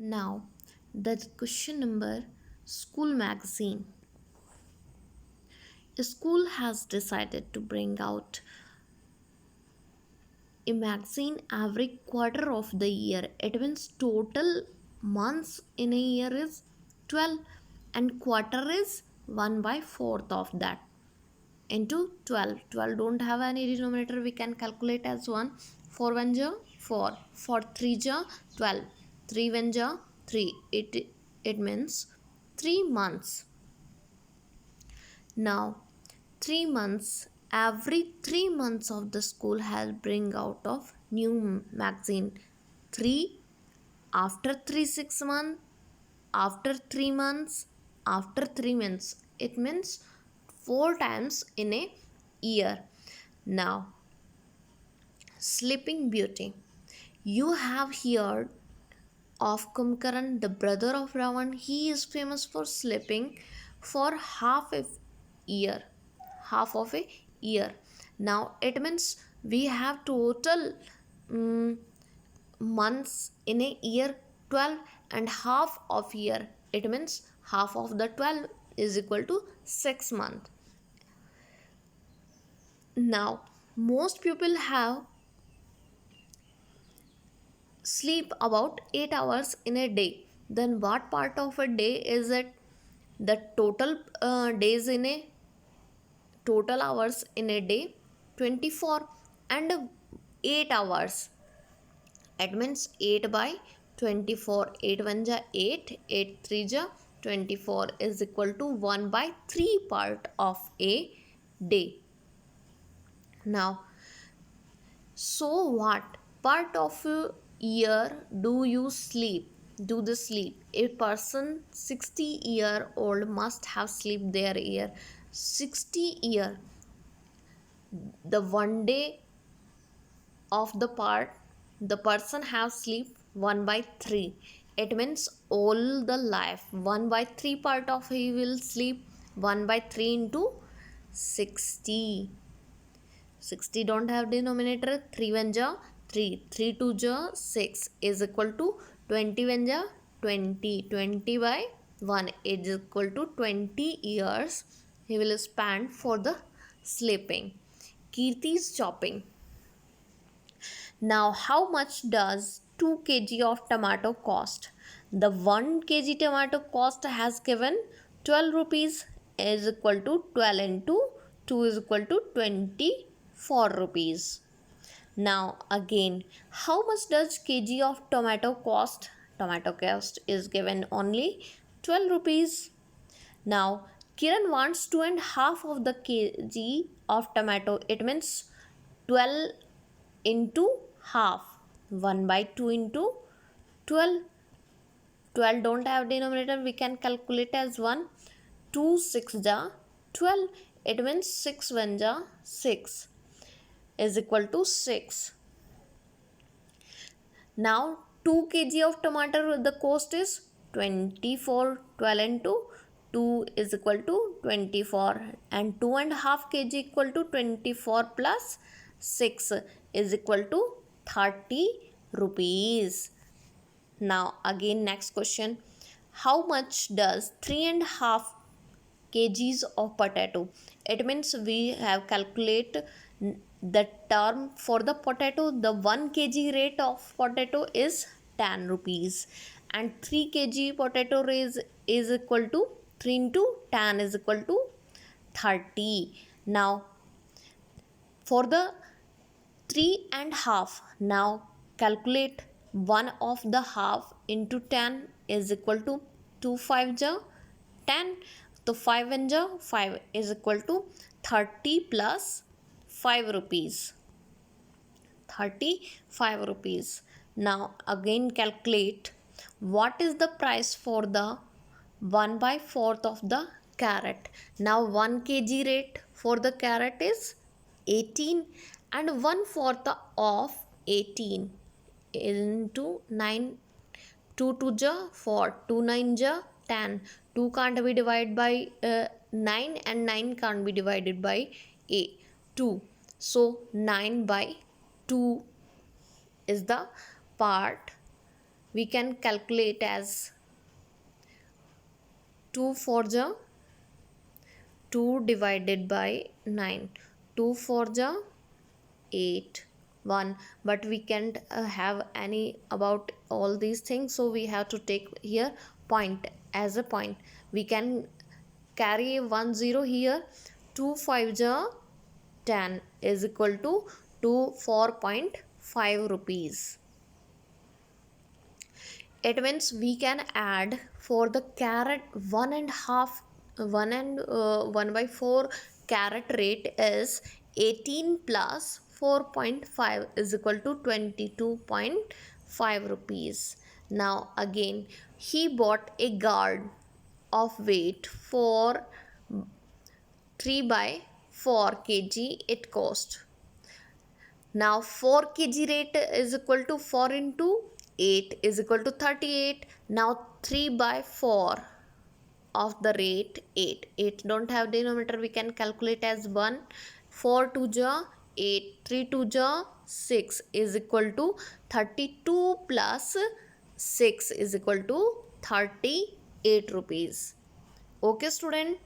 Now, the question number school magazine. A school has decided to bring out a magazine every quarter of the year. It means total months in a year is 12 and quarter is 1 by 4th of that into 12. 12 don't have any denominator, we can calculate as 1. 4 1 ja 4, for 3 ja 12, 3 1 ja 3. It means 3 months. Now 3 months, every 3 months of the school has bring out of new magazine. 3 after 3 6 months, after 3 months, after 3 months. It means 4 times in a year. Now Sleeping Beauty. You have heard of Kumbhakarna, the brother of Ravan. He is famous for sleeping for year, half of a year. Now it means we have total mm, months in a year 12 and half of year. It means half of the 12 is equal to 6 months. Now most people have sleep about 8 hours in a day. Then what part of a day is it? The total days in a total hours in a day 24 and 8 hours. It means 8 by 24. 8 1 ja 8, 8 3 ja 24 is equal to 1 by 3 part of a day. Now, so what part of a year do you sleep? Do the sleep? A person 60-year-old must have sleep their year. 60 year, the one day of the part the person have sleep 1 by 3. It means all the life 1 by 3 part of he will sleep 1 by 3 into 60. 60 don't have denominator. 3 1 ja 3, 3 2 ja 6 is equal to 20 1 ja 20. 20 by 1 is equal to 20 years he will spend for the sleeping. Kirti's shopping. Now, how much does 2 kg of tomato cost? The 1 kg tomato cost has given 12 rupees is equal to 12 into 2 is equal to 24 rupees. Now, again, how much does kg of tomato cost? Tomato cost is given only 12 rupees. Now, Kiran wants 2.5 of the kg of tomato. It means 12 into half. 1 by 2 into 12. 12 don't have denominator, we can calculate as 1. 2 6 ja 12. It means 6 1 ja 6 is equal to 6. Now 2 kg of tomato, the cost is 24. 12 into 2 is equal to 24 and 2.5 kg equal to 24 plus 6 is equal to 30 rupees. Now again next question, how much does 3.5 kgs of potato? It means we have calculate the term for the potato. The 1 kg rate of potato is 10 rupees and 3 kg potato is equal to 3 into 10 is equal to 30. Now for the 3.5, now calculate 1 of the half into 10 is equal to 2 5 ja 10. So 5 1 ja 5 is equal to 30 plus 5 rupees. 35 rupees. Now again calculate what is the price for the 1 by 4th of the carrot. Now 1 kg rate for the carrot is 18 and 1/4 of 18 into 9. 2 2 ja 4, 2 9 ja 10. 2 can't be divided by 9 and 9 can't be divided by 2. So 9 by 2 is the part we can calculate as 2 for the 2 divided by 9, 2 for the 8, 1, but we can't have any about all these things, so we have to take here point as a point. We can carry a 1 0 here. 2 5 ja 10 is equal to 4.5 rupees. It means we can add for the carat 1 by 4 carat rate is 18 plus 4.5 is equal to 22.5 rupees. Now again he bought a guard of weight for 3 by 4 kg it cost. Now 4 kg rate is equal to 4 into 8 is equal to 38. Now 3 by 4 of the rate 8. 8 don't have denominator, we can calculate as 1. 4 2 ja 8, 3 2 ja 6 is equal to 32 plus 6 is equal to 38 rupees. Okay student.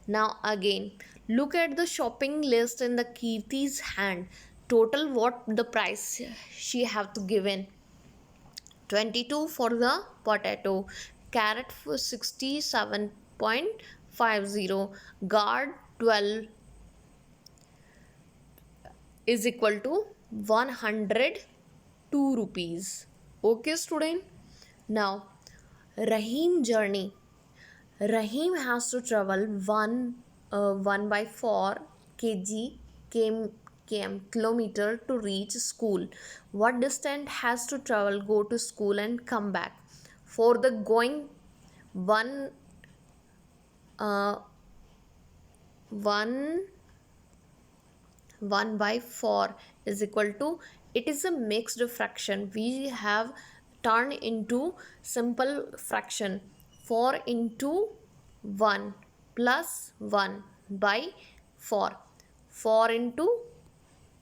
Now again look at the shopping list in the Kirti's hand. Total what the price she have to given. 22 for the potato, carrot for 67.50, guard 12 is equal to 102 rupees. Okay student. Now Rahim journey. Rahim has to travel 1 by 4 kilometer to reach school. What distance has to travel go to school and come back? For the going 1 uh, 1 1 by 4 is equal to, it is a mixed fraction, we have turned into simple fraction. 4 into 1 plus 1 by 4. 4 into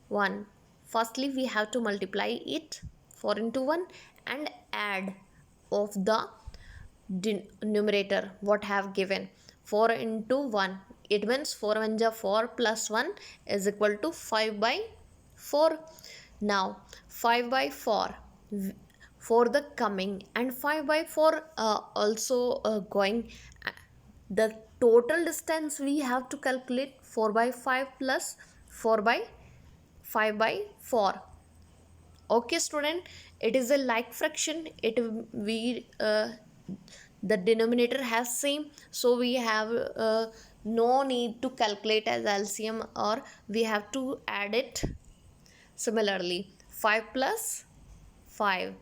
1. Firstly we have to multiply it 4 into 1 and add of the numerator what have given 4 into 1. It means 4 1 ja 4 plus 1 is equal to 5 by 4. Now 5 by 4 for the coming and 5 by 4 also going. The total distance we have to calculate 4 by 5 plus 4 by 5 by 4. Okay student, it is a like fraction, it we the denominator has same, so we have no need to calculate as LCM, or we have to add it similarly. 5 plus 5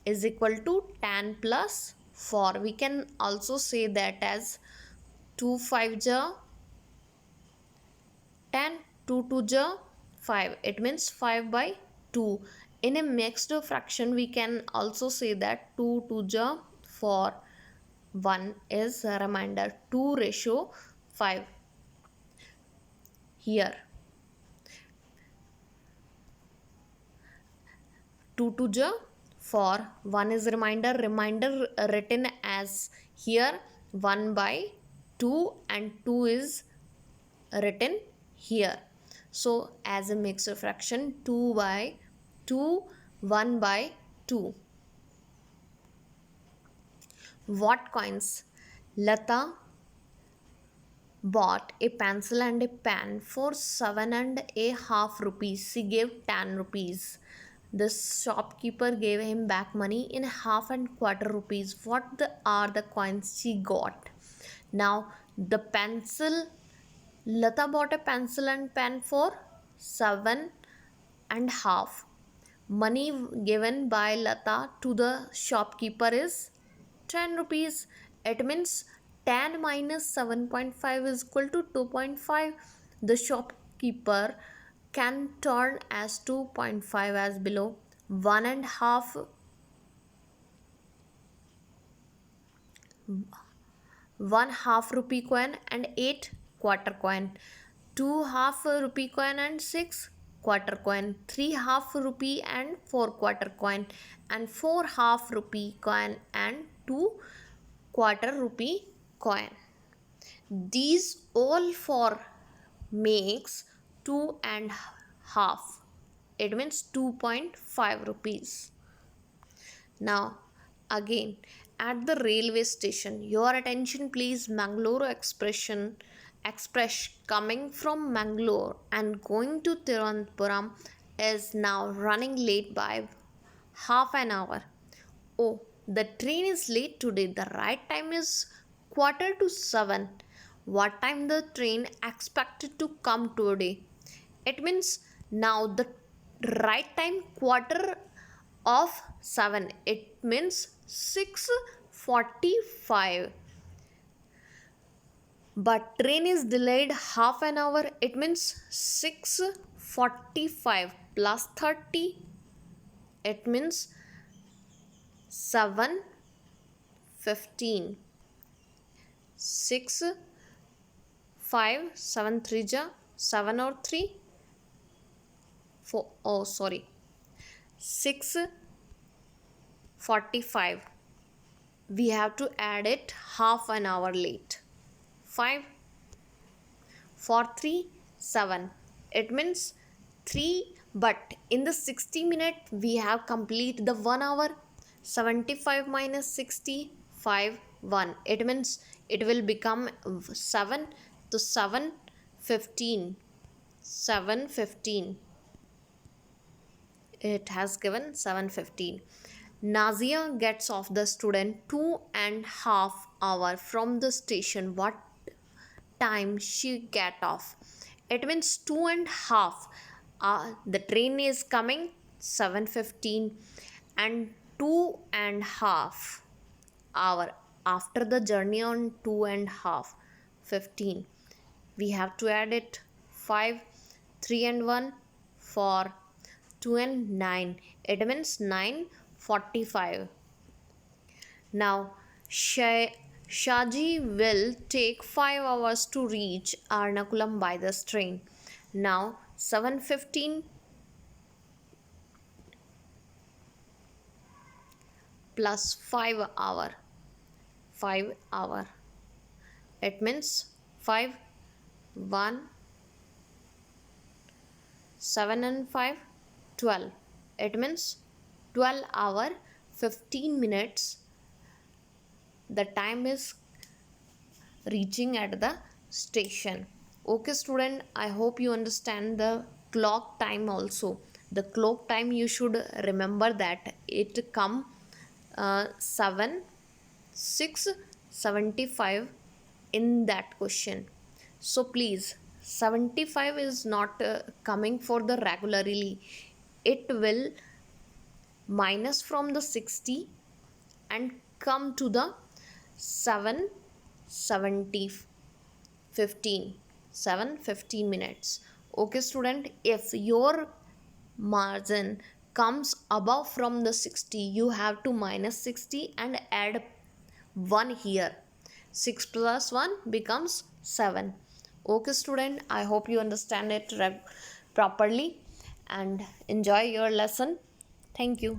is equal to 10 plus 4. We can also say that as 2 5 ja 10, 2 2 ja 5. It means 5 by 2. In a mixed fraction we can also say that 2 2 ja 4. 1 is a remainder. 2 ratio 5 here. 2 2 ja 4. 1 is remainder. Remainder written as here 1 by 2 and 2 is written here. So as a mixed fraction 2 by 2, 1 by 2. What coins? Lata bought a pencil and a pen for 7.5 rupees. She gave 10 rupees. The shopkeeper gave him back money in half and quarter rupees. What are the coins she got? Now the pencil, Lata bought a pencil and pen for 7.5. Money given by Lata to the shopkeeper is 10 rupees. It means 10 minus 7.5 is equal to 2.5. The shopkeeper can turn as 2.5 as below. 1.5 1/2 rupee coin and 8 quarter coin, 2 half rupee coin and 6 quarter coin, 3 half rupee and 4 quarter coin, and 4 half rupee coin and 2 quarter rupee coin. These all four makes 2 and half. It means 2.5 rupees. Now, again, at the railway station, your attention please. Mangalore express coming from Mangalore and going to Thiruvananthapuram is now running late by half an hour. Oh, the train is late today. The right time is quarter to 7. What time the train expected to come today? It means now the right time quarter of 7. It means 6:45. But train is delayed half an hour. It means 6:45 plus 30. It means 7:15. 6 5 7 3 ja 7 or 3 4, oh sorry, 6:45. We have to add it half an hour late. 5 4 3 7. It means 3, but in the 60 minute we have complete the 1 hour. 75 minus 60, 5 1. It means it will become 7 to 7:15. 7:15. It has given 7:15. Nazia gets off the student 2.5 hour from the station. What time she get off? It means 2.5. The train is coming 7:15 and 2.5 hour after the journey on 2.5 15. We have to add it 5, 3 and 1, 4, 2 and 9. It means 9:45. Now Shaji will take 5 hours to reach Ernakulam by this train. Now 7:15 plus 5 hour. 5 hour. It means 5 1 7 and 5 12. It means 12 hour 15 minutes. The time is reaching at the station. Okay student, I hope you understand the clock time also. The clock time you should remember that it come 7 6:75 in that question. So please, 75 is not coming for the regularly. It will minus from the 60 and come to the 7:70 15 7:15 minutes. Okay student, if your margin comes above from the 60, you have to minus 60 and add 1 here. 6 plus 1 becomes 7. Okay student, I hope you understand it properly and enjoy your lesson. Thank you.